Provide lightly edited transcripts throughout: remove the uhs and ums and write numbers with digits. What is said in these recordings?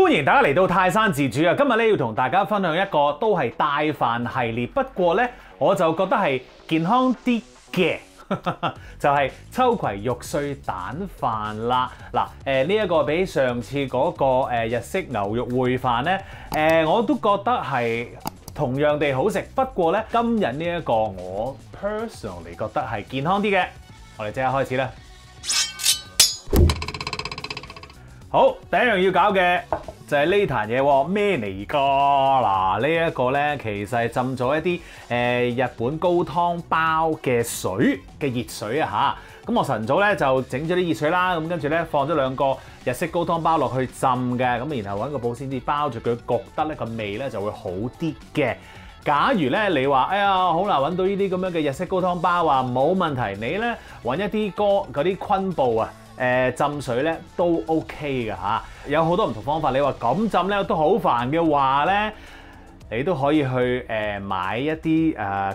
歡迎大家嚟到泰山自主啊！今日咧要同大家分享一個都係帶飯系列，不過咧我就覺得係健康啲嘅，就係秋葵肉碎蛋飯啦。嗱，呢一個比上次嗰個日式牛肉燴飯咧，我都覺得係同樣地好食。不過咧，今日呢一個我 personally 覺得係健康啲嘅。我哋即刻開始啦！好，第一樣要搞嘅就係呢壇嘢喎，咩嚟㗎？嗱，呢一個咧其實係浸咗一啲日本高湯包嘅水嘅熱水啊嚇。咁我晨早咧就整咗啲熱水啦，咁跟住咧放咗2個日式高湯包落去浸嘅，咁然後揾個保鮮紙包住佢，焗得咧個味咧就會好啲嘅。假如咧你話，哎呀好難揾到呢啲咁樣嘅日式高湯包啊，冇問題，你咧揾一啲嗰啲昆布啊。浸水咧都 OK 㗎嚇，有好多唔同方法。你話咁浸咧都好煩嘅話咧，你都可以去買一啲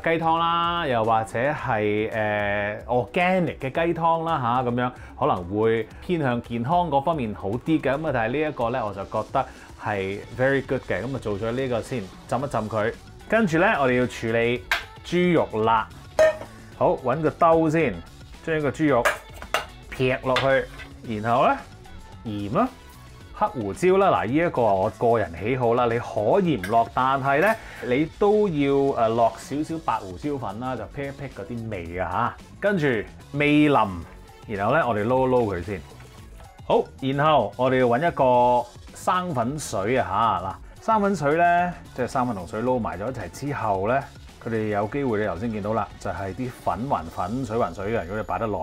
雞湯啦，又或者係organic 嘅雞湯啦嚇，咁樣可能會偏向健康嗰方面好啲嘅。咁啊，但係呢一個咧我就覺得係 very good 嘅。咁啊做咗呢個先，浸一浸佢，跟住咧我哋要處理豬肉啦。好，揾個兜先，將個豬肉劈落去，然後咧鹽啦、黑胡椒啦，嗱呢一個我個人喜好啦，你可以唔落，但係咧你都要落少少白胡椒粉啦，就辟一辟嗰啲味啊嚇。跟住味淋，然後咧我哋撈一撈佢先。好，然後我哋要揾一個生粉水啊嚇。嗱，生粉水咧即係生粉同水撈埋咗一齊之後咧，佢哋有機會你頭先見到啦，就係啲粉還粉、水還水嘅。如果你擺得耐。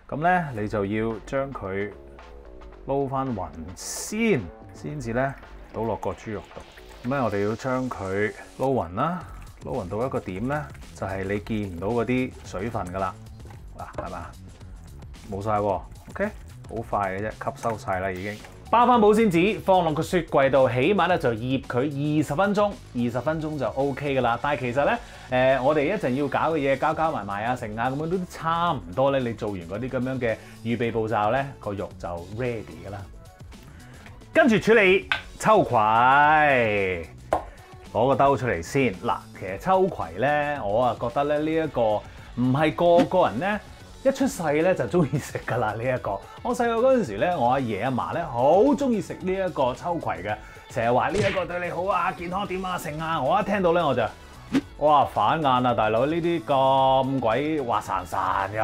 咁咧，你就要將佢撈翻勻先至咧倒落個豬肉度。咁咧，我哋要將佢撈勻啦，撈勻到一個點咧，就係你見唔到嗰啲水分噶啦。嗱，係咪？冇晒喎 ，OK， 好快嘅啫，吸收晒啦已經。包翻保鮮紙，放落個雪櫃度，起碼咧就醃佢20分鐘，20分鐘就 OK 噶啦。但係其實咧，我哋一陣要搞嘅嘢，搞埋啊，成啊咁樣都差唔多咧。你做完嗰啲咁樣嘅預備步驟咧，個肉就 ready 噶啦。跟住處理秋葵，攞個兜出嚟先。嗱，其實秋葵咧，我啊覺得咧呢一個唔係個個人咧。一出世咧就中意食㗎啦呢一個。我細個嗰陣時咧，我阿爺阿嫲咧好中意食呢一個秋葵嘅，成日話呢一個對你好啊，健康點啊，剩啊。我一聽到咧我就哇反眼啊，大佬，呢啲咁鬼滑潺潺又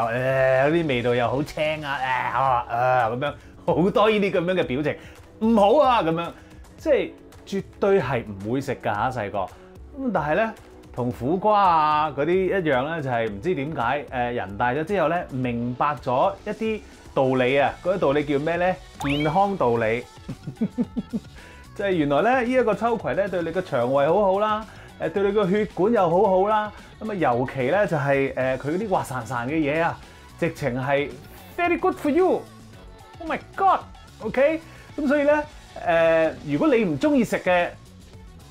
有啲味道又好青啊咁樣，好多呢啲咁樣嘅表情，唔好啊咁樣，即係絕對係唔會食㗎嚇細個。咁但係咧。同苦瓜啊嗰啲一樣咧，就係唔知點解人大咗之後咧，明白咗一啲道理啊！嗰啲道理叫咩咧？健康道理，就係原來咧呢一個秋葵咧對你個腸胃好好啦，對你個血管又好好啦。咁啊尤其咧就係佢嗰啲滑潺潺嘅嘢啊，直情係 very good for you。Oh my god！OK，咁所以咧如果你唔中意食嘅。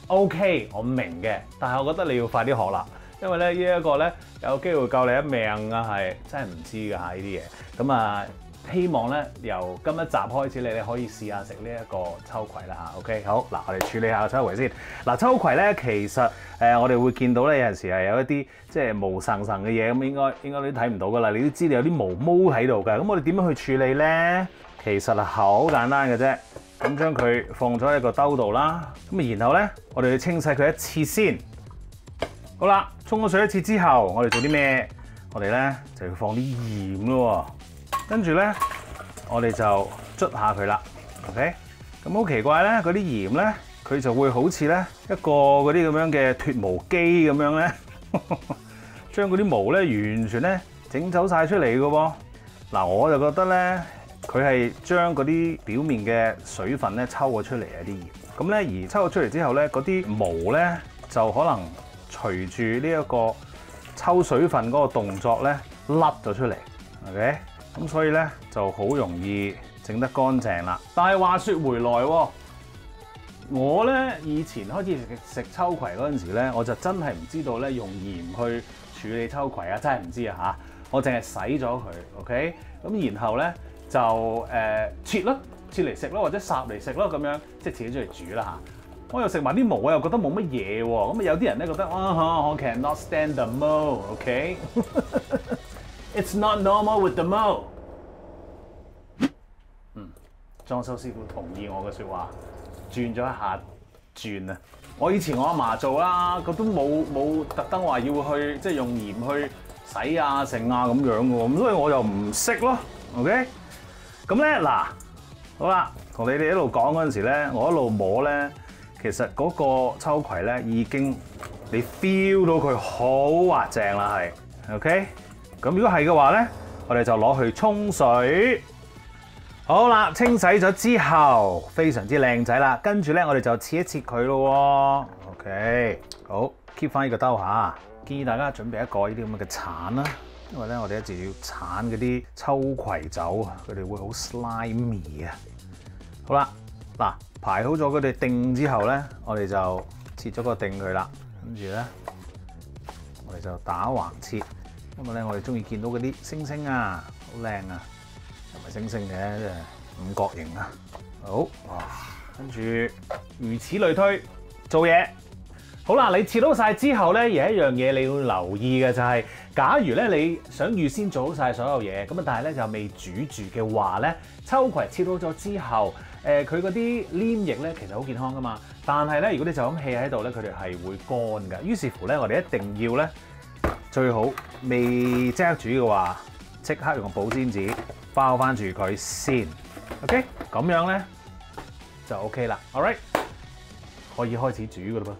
OK， 我明嘅，但係我覺得你要快啲學啦，因為咧呢一個咧有機會救你一命啊，係真係唔知㗎嚇呢啲嘢。咁啊，希望咧由今一集開始，你可以試下食呢一個秋葵啦嚇。OK， 好嗱，我哋處理下秋葵先。嗱，秋葵咧其實我哋會見到咧有陣時係有一啲即係毛層層嘅嘢，咁應該你都睇唔到㗎啦。你都知道有啲毛毛喺度㗎。咁我哋點樣去處理咧？其實係好簡單嘅啫。咁將佢放咗喺個兜度啦，咁啊然後咧，我哋要清洗佢一次先。好啦，沖咗水一次之後，我哋做啲咩？我哋咧就要放啲鹽咯，跟住咧我哋就捽下佢啦。OK， 咁好奇怪咧，嗰啲鹽咧，佢就會好似咧一個嗰啲咁樣嘅脫毛機咁樣咧，將嗰啲毛咧完全咧整走晒出嚟嘅喎。嗱，我就覺得咧。佢係將嗰啲表面嘅水分咧抽咗出嚟啊啲鹽，咁咧而抽咗出嚟之後咧，嗰啲毛咧就可能隨住呢一個抽水分嗰個動作咧甩咗出嚟 ，OK， 咁所以咧就好容易整得乾淨啦。但係話說回來喎，我咧以前開始食秋葵嗰陣時咧，我就真係唔知道咧用鹽去處理秋葵啊，真係唔知啊嚇，我淨係洗咗佢 ，OK， 咁然後咧。就切咯，切嚟食咯，或者烚嚟食咯咁樣，即係自己中意煮啦嚇。我又食埋啲毛，我又覺得冇乜嘢喎。咁啊有啲人咧覺得我 cannot stand the mole，OK？It's not normal with the mole。裝修師傅同意我嘅説話，轉咗一下轉啊！我以前我阿嫲做啦，佢都冇特登話要去即係用鹽去洗啊、剩啊咁樣嘅喎，咁所以我又唔識咯。OK？咁咧嗱，好啦，同你哋一路講嗰陣時咧，我一路摸咧。其實嗰個秋葵咧已經你 feel 到佢好滑淨啦，係 OK。咁如果係嘅話咧，我哋就攞去沖水。好啦，清洗咗之後，非常之靚仔啦。跟住咧，我哋就切一切佢咯。OK， 好 keep 翻呢個兜下。建議大家準備一個呢啲咁嘅鏟啦，因為咧我哋一直要鏟嗰啲秋葵酒啊，佢哋會好 slimy 啊。好啦，嗱。排好咗佢哋定之後咧，我哋就切咗個定佢啦。跟住咧，我哋就打橫切，因為咧我哋中意見到嗰啲星星啊，好靚啊，唔係星星嘅，即係五角形啊。好，哇！跟住如此類推，做嘢。好啦，你切好晒之後咧，有一樣嘢你要留意嘅就係，假如咧你想預先做好晒所有嘢，咁啊但係咧就未煮住嘅話咧，秋葵切好咗之後。佢嗰啲黏液咧其實好健康噶嘛，但係咧如果你就咁棄喺度咧，佢哋係會乾㗎。於是乎咧，我哋一定要咧最好未即刻煮嘅話，即刻用個保鮮紙包翻住佢先。OK， 咁樣咧就 OK 啦。All right， 可以開始煮㗎啦噃。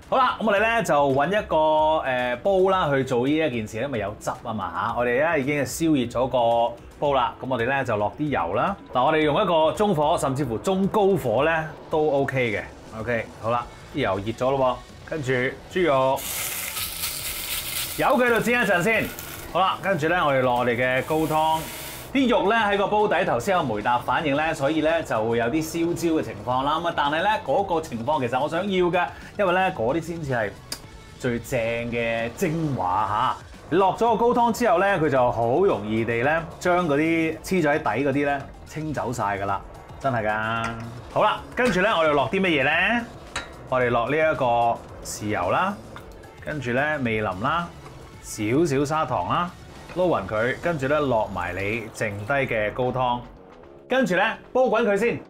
好啦，咁我哋咧就揾一個煲啦去做呢一件事，因為有汁啊嘛嚇。我哋咧已經係燒熱咗個煲啦，咁我哋咧就落啲油啦。嗱，我哋用一個中火甚至乎中高火咧都 OK 嘅。OK， 好啦，啲油熱咗咯喎，跟住豬肉由佢喺度煎一陣先。好啦，跟住咧我哋落我哋嘅高湯。啲肉咧喺個煲底頭先有梅納反應咧，所以咧就會有啲燒焦嘅情況啦。咁啊，但係咧嗰個情況其實我想要嘅，因為咧嗰啲先至係最正嘅精華嚇。你落咗個高湯之後咧，佢就好容易地咧將嗰啲黐咗喺底嗰啲咧清走晒㗎啦，真係㗎。好啦，跟住咧我哋落啲乜嘢咧？我哋落呢一個豉油啦，跟住咧味淋啦，少少砂糖啦。撈勻佢，跟住咧落埋你剩低嘅高湯，跟住咧煲滾佢先，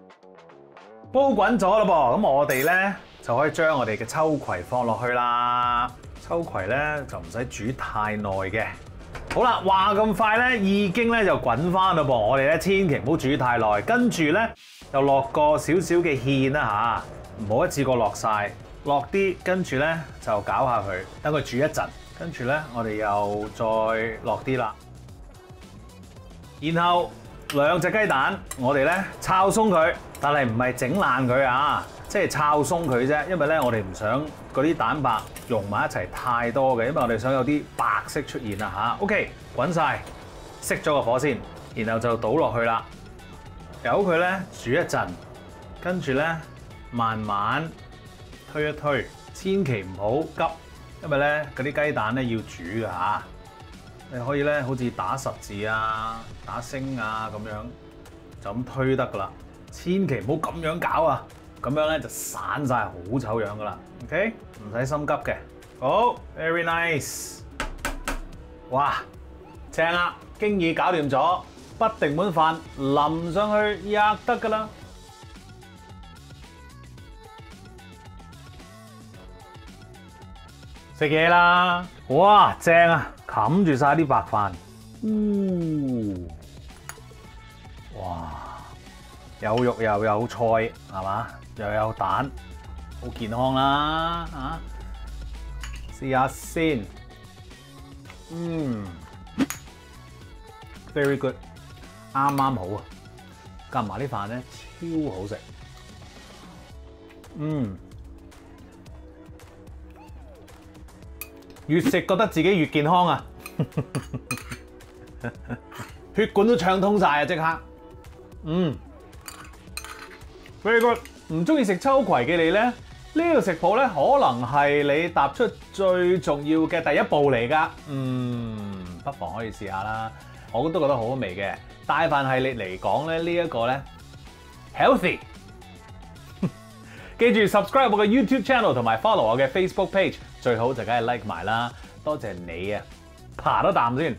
煲滾咗啦噃，咁我哋咧就可以將我哋嘅秋葵放落去啦。秋葵咧就唔使煮太耐嘅。好啦，話咁快咧，已經咧就滾翻啦噃，我哋咧千祈唔好煮太耐，跟住咧就落個少少嘅芡啦嚇，唔好一次過落晒，落啲，跟住咧就攪下佢，等佢煮一陣。跟住咧，我哋又再落啲啦，然後2隻雞蛋，我哋咧炒鬆佢，但係唔係整爛佢啊，即係炒鬆佢啫。因為咧，我哋唔想嗰啲蛋白溶埋一齊太多嘅，因為我哋想有啲白色出現啊嚇。OK， 滾晒，熄咗個火先，然後就倒落去啦，由佢咧煮一陣，跟住咧慢慢推一推，千祈唔好急。因為咧嗰啲雞蛋咧要煮㗎嚇，你可以咧好似打十字啊、打星啊咁樣，就咁推得㗎啦。千祈唔好咁樣搞啊，咁樣咧就散晒，好醜樣㗎啦。OK， 唔使心急嘅。好 ，very nice。哇，正啊，經已搞掂咗，不定碗飯淋上去吔得㗎啦。食嘢啦！哇，正啊，冚住晒啲白飯。哇，有肉又有菜，係嘛？又有蛋，好健康啦嚇！試下先。very good， 啱啱好啊！夾埋啲飯咧，超好食。越食覺得自己越健康啊！血管都暢通晒啊！即刻，very good。唔中意食秋葵嘅你咧，呢個食譜咧可能係你踏出最重要嘅第一步嚟㗎。不妨可以試下啦，我都覺得好好味嘅。帶飯系列嚟講咧，呢一個咧 healthy。記住 subscribe 我嘅 YouTube channel 同埋 follow 我嘅 Facebook page，最好就梗係 like 埋啦。多謝你啊，爬多啖先。